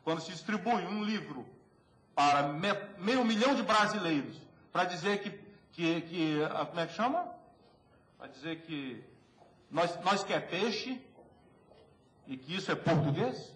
quando se distribui um livro para meio milhão de brasileiros, para dizer como é que chama? Para dizer que nós quer peixe e que isso é português?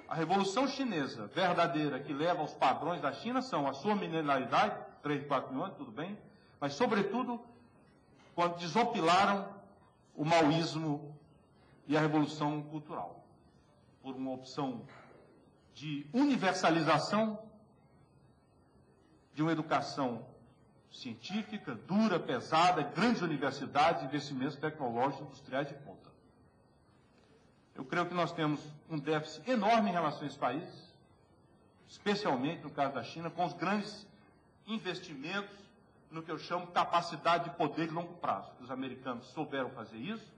A Revolução Chinesa verdadeira, que leva aos padrões da China, são a sua milenaridade, 3, 4 mil anos, tudo bem, mas, sobretudo, quando desopilaram o maoísmo e a Revolução Cultural, por uma opção de universalização de uma educação científica, dura, pesada, grandes universidades, investimentos tecnológicos, industriais de ponta. Eu creio que nós temos um déficit enorme em relação a esse país, especialmente no caso da China, com os grandes investimentos no que eu chamo de capacidade de poder de longo prazo. Os americanos souberam fazer isso,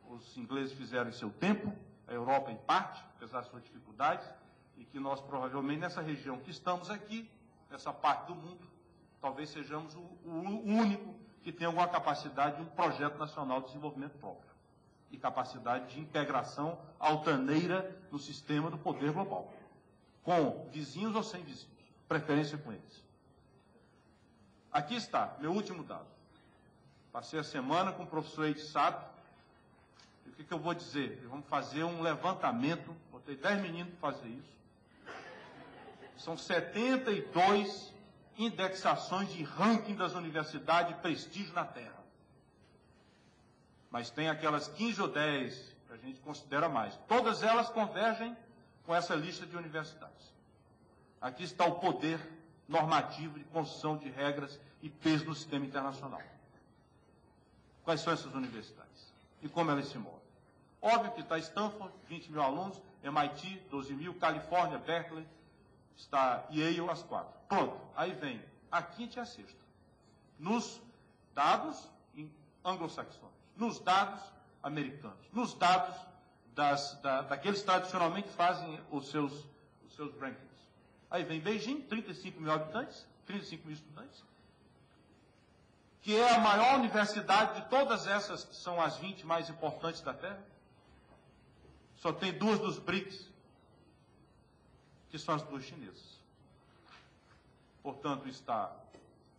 os ingleses fizeram em seu tempo, a Europa em parte, apesar das suas dificuldades, e que nós provavelmente nessa região que estamos aqui, nessa parte do mundo, talvez sejamos o único que tenha alguma capacidade de um projeto nacional de desenvolvimento próprio e capacidade de integração altaneira no sistema do poder global, com vizinhos ou sem vizinhos, preferência com eles. Aqui está, meu último dado. Passei a semana com o professor Eide Sato, e o que eu vou dizer? Vamos fazer um levantamento, botei 10 meninos para fazer isso. São 72 indexações de ranking das universidades de prestígio na Terra. Mas tem aquelas 15 ou 10 que a gente considera mais. Todas elas convergem com essa lista de universidades. Aqui está o poder normativo de construção de regras e peso no sistema internacional. Quais são essas universidades? E como elas se movem? Óbvio que está Stanford, 20 mil alunos, MIT, 12 mil, Califórnia, Berkeley, está Yale, as 4. Pronto, aí vem a quinta e a sexta. Nos dados anglo-saxônicos, nos dados americanos, nos dados daqueles que tradicionalmente fazem os seus rankings. Aí vem Beijing, 35 mil habitantes, 35 mil estudantes, que é a maior universidade de todas essas, que são as 20 mais importantes da Terra. Só tem 2 dos BRICS, que são as 2 chinesas. Portanto, está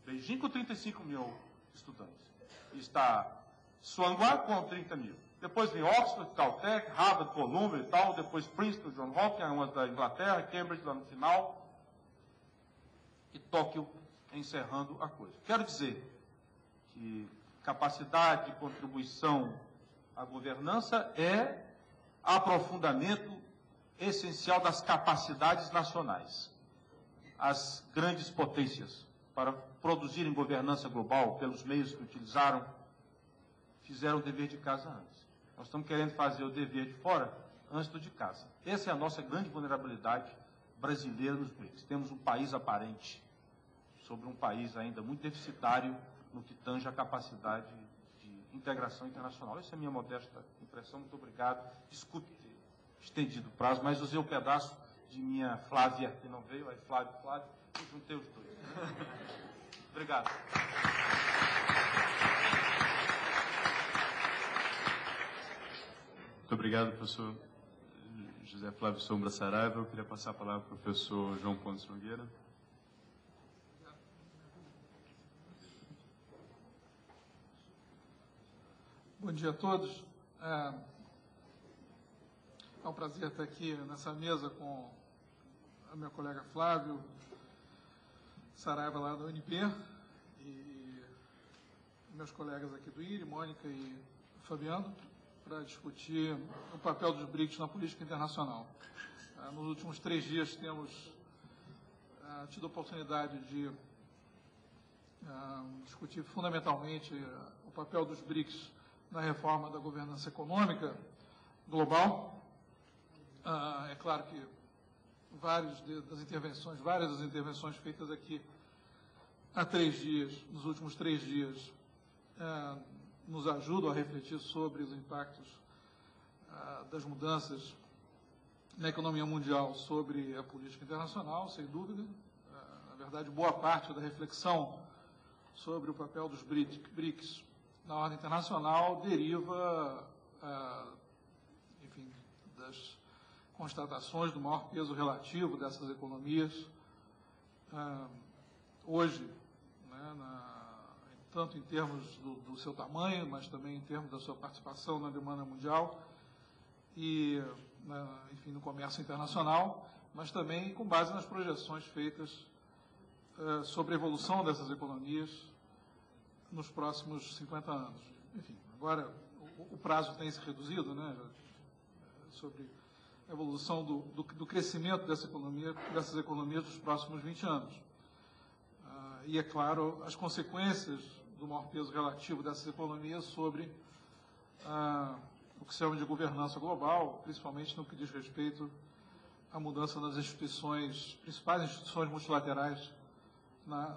Beijing com 35 mil estudantes. Está Tsinghua com 30 mil. Depois vem Oxford, Caltech, Harvard, Columbia e tal. Depois Princeton, John Hopkins, uma da Inglaterra, Cambridge lá no final. E Tóquio encerrando a coisa. Quero dizer que capacidade de contribuição à governança é aprofundamento essencial das capacidades nacionais. As grandes potências, para produzirem governança global pelos meios que utilizaram, fizeram o dever de casa antes. Nós estamos querendo fazer o dever de fora antes do de casa. Essa é a nossa grande vulnerabilidade brasileira nos BRICS. Temos um país aparente sobre um país ainda muito deficitário no que tange a capacidade de integração internacional. Essa é a minha modesta impressão. Muito obrigado. Desculpe ter estendido o prazo, mas usei o pedaço de minha Flávia, que não veio, aí Flávio, e juntei os dois. Obrigado. Muito obrigado, professor José Flávio Sombra Saraiva. Eu queria passar a palavra para o professor João Pontes Nogueira. Bom dia a todos. É um prazer estar aqui nessa mesa com o meu colega Flávio Saraiva, lá da UNP, e meus colegas aqui do IRI, Mônica e Fabiano, para discutir o papel dos BRICS na política internacional. Nos últimos 3 dias temos tido a oportunidade de discutir fundamentalmente o papel dos BRICS na reforma da governança econômica global. É claro que várias das intervenções feitas aqui há 3 dias, nos últimos 3 dias, nos ajudam a refletir sobre os impactos das mudanças na economia mundial sobre a política internacional, sem dúvida. Na verdade, boa parte da reflexão sobre o papel dos BRICS na ordem internacional deriva, enfim, das constatações do maior peso relativo dessas economias. Hoje, né, tanto em termos do seu tamanho, mas também em termos da sua participação na demanda mundial e, enfim, no comércio internacional, mas também com base nas projeções feitas sobre a evolução dessas economias nos próximos 50 anos. Enfim, agora o prazo tem se reduzido, né, sobre a evolução do crescimento dessas economias dos próximos 20 anos. E, é claro, as consequências do maior peso relativo dessas economias sobre o que se chama de governança global, principalmente no que diz respeito à mudança das instituições, principais instituições multilaterais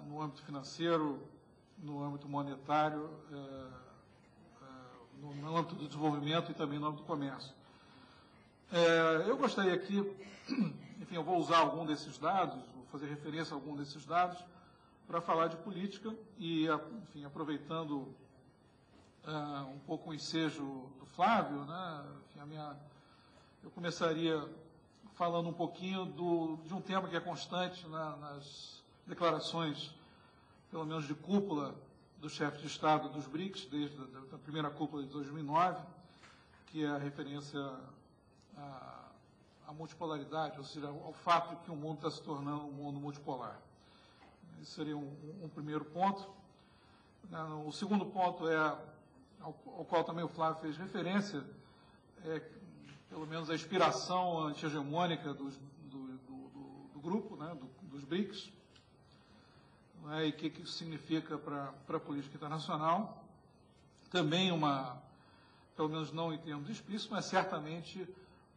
no âmbito financeiro, no âmbito monetário, no âmbito do desenvolvimento e também no âmbito do comércio. Eu gostaria aqui, enfim, eu vou usar algum desses dados, vou fazer referência a algum desses dados, para falar de política e, enfim, aproveitando um pouco o ensejo do Flávio, né, enfim, eu começaria falando um pouquinho de um tema que é constante nas declarações, pelo menos de cúpula, do chefe de Estado dos BRICS, desde a primeira cúpula de 2009, que é a referência à multipolaridade, ou seja, ao fato de que o mundo está se tornando um mundo multipolar. Esse seria um primeiro ponto. O segundo ponto ao qual também o Flávio fez referência, pelo menos a inspiração anti-hegemônica do grupo, né, dos BRICS, e o que isso significa para a política internacional. Também pelo menos não em termos explícitos, mas certamente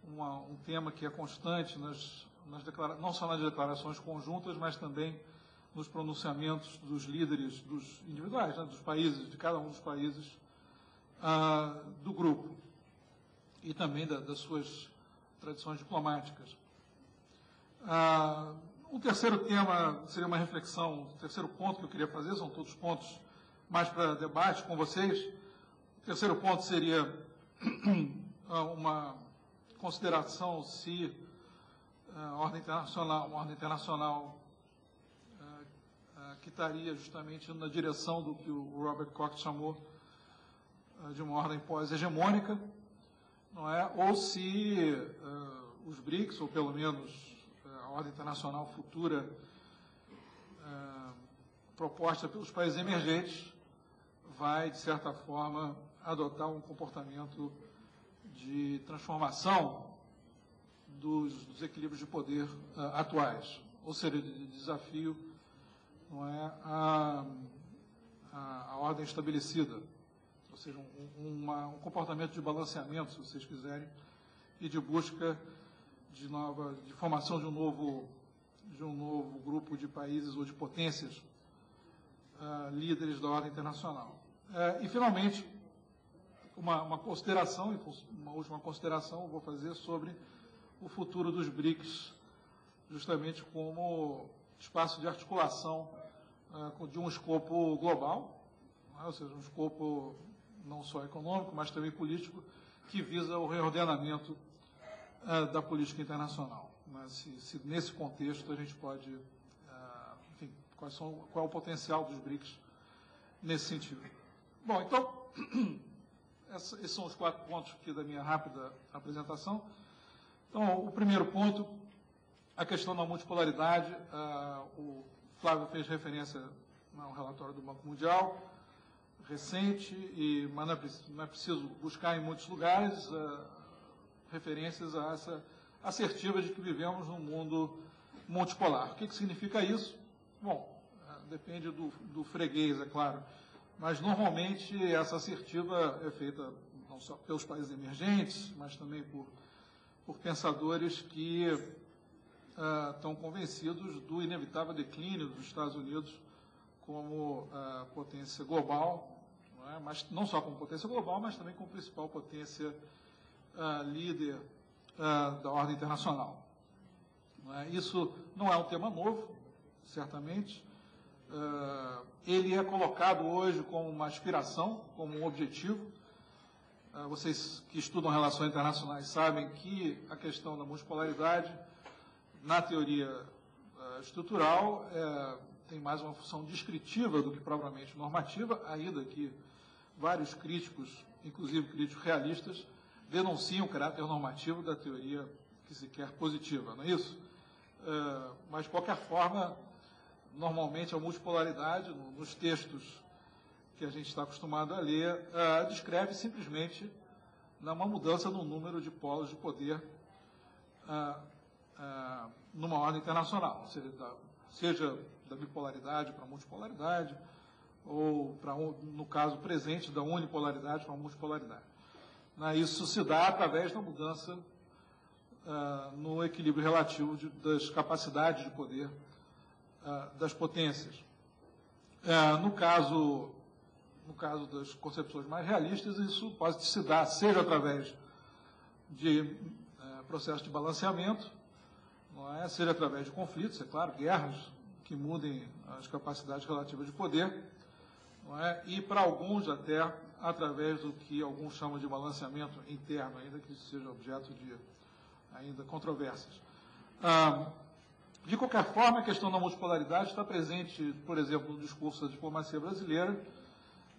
um tema que é constante não só nas declarações conjuntas, mas também nos pronunciamentos dos líderes, dos individuais, né, dos países, de cada um dos países do grupo, e também das suas tradições diplomáticas. Um terceiro tema seria uma reflexão, o terceiro ponto que eu queria fazer, são todos pontos mais para debate com vocês. O terceiro ponto seria uma consideração se uma ordem internacional que estaria justamente indo na direção do que o Robert Cox chamou de uma ordem pós-hegemônica, não é? Ou se os BRICS, ou pelo menos a ordem internacional futura proposta pelos países emergentes, vai, de certa forma, adotar um comportamento de transformação dos equilíbrios de poder atuais, ou seja, de desafio, não é, a ordem estabelecida, ou seja, um comportamento de balanceamento, se vocês quiserem, e de busca de formação de um novo grupo de países ou de potências líderes da ordem internacional. E, finalmente, uma consideração, uma última consideração eu vou fazer sobre o futuro dos BRICS, justamente como espaço de articulação de um escopo global, ou seja, um escopo não só econômico, mas também político, que visa o reordenamento da política internacional. Mas se nesse contexto a gente pode, enfim, qual é o potencial dos BRICS nesse sentido. Bom, então, esses são os 4 pontos aqui da minha rápida apresentação. Então, o primeiro ponto, a questão da multipolaridade. O Flávio fez referência ao relatório do Banco Mundial, recente, mas não é preciso buscar em muitos lugares referências a essa assertiva de que vivemos num mundo multipolar. O que significa isso? Bom, depende do freguês, é claro, mas normalmente essa assertiva é feita não só pelos países emergentes, mas também por pensadores que estão convencidos do inevitável declínio dos Estados Unidos como potência global, não é? Mas não só como potência global, mas também como principal potência líder da ordem internacional. Não é? Isso não é um tema novo, certamente. Ele é colocado hoje como uma aspiração, como um objetivo. vocês que estudam relações internacionais sabem que a questão da multipolaridade, na teoria estrutural, tem mais uma função descritiva do que propriamente normativa, ainda que vários críticos, inclusive críticos realistas, denunciam o caráter normativo da teoria que se quer positiva, não é isso? Mas, de qualquer forma, normalmente a multipolaridade, nos textos que a gente está acostumado a ler, descreve simplesmente uma mudança no número de polos de poder numa ordem internacional, seja da bipolaridade para a multipolaridade, ou, no caso presente, da unipolaridade para a multipolaridade. Isso se dá através da mudança no equilíbrio relativo das capacidades de poder das potências. No caso das concepções mais realistas, isso pode se dar, seja através de processo de balanceamento, não é? Seja através de conflitos, é claro, guerras que mudem as capacidades relativas de poder, não é? E para alguns até através do que alguns chamam de balanceamento interno, ainda que isso seja objeto de ainda controvérsias. De qualquer forma, a questão da multipolaridade está presente, por exemplo, no discurso da diplomacia brasileira,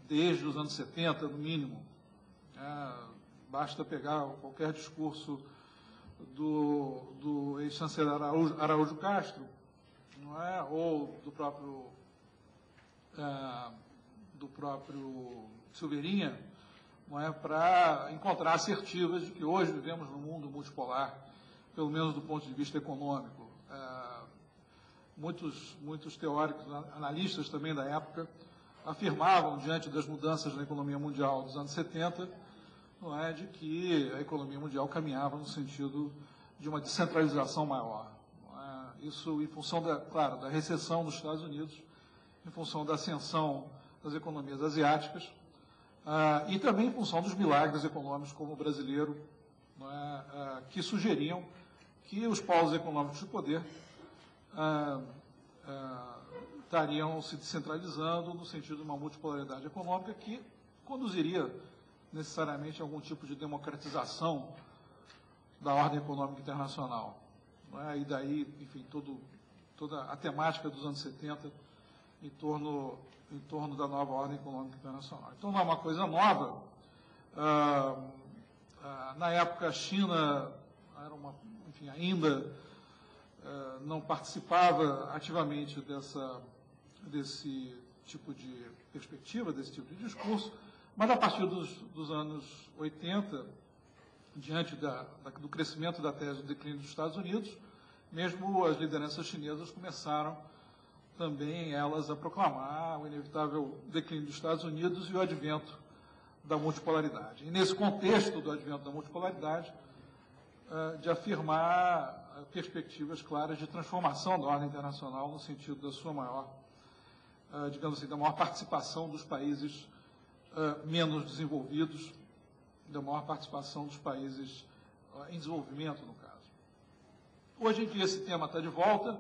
desde os anos 70, no mínimo. Basta pegar qualquer discurso do ex-chanceler Araújo Castro, não é? Ou do próprio Silveirinha, não é? Para encontrar assertivas de que hoje vivemos num mundo multipolar, pelo menos do ponto de vista econômico. Muitos teóricos, analistas também da época, afirmavam, diante das mudanças na economia mundial dos anos 70, não é, de que a economia mundial caminhava no sentido de uma descentralização maior. Isso em função, da recessão nos Estados Unidos, em função da ascensão das economias asiáticas, e também em função dos milagres econômicos como o brasileiro, não é, que sugeriam que os polos econômicos de poder estariam se descentralizando no sentido de uma multipolaridade econômica que conduziria necessariamente a algum tipo de democratização da ordem econômica internacional. Não é? E daí, enfim, toda a temática dos anos 70 em torno da nova ordem econômica internacional. Então, não é uma coisa nova. Na época, a China era ainda não participava ativamente desse tipo de perspectiva, desse tipo de discurso, mas a partir dos anos 80, diante do crescimento da tese do declínio dos Estados Unidos, mesmo as lideranças chinesas começaram também elas a proclamar o inevitável declínio dos Estados Unidos e o advento da multipolaridade. E nesse contexto do advento da multipolaridade, de afirmar perspectivas claras de transformação da ordem internacional no sentido da sua maior, digamos assim, da maior participação dos países menos desenvolvidos, da maior participação dos países em desenvolvimento, no caso. Hoje em dia esse tema está de volta,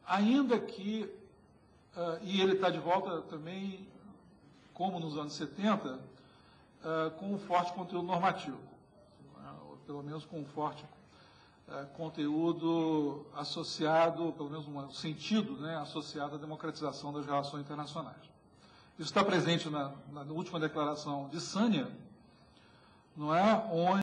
ainda que, e ele está de volta também, como nos anos 70, com um forte conteúdo normativo, ou pelo menos com um forte conteúdo associado, pelo menos um sentido, né, associado à democratização das relações internacionais. Isso está presente na última declaração de Sanya, não é? Onde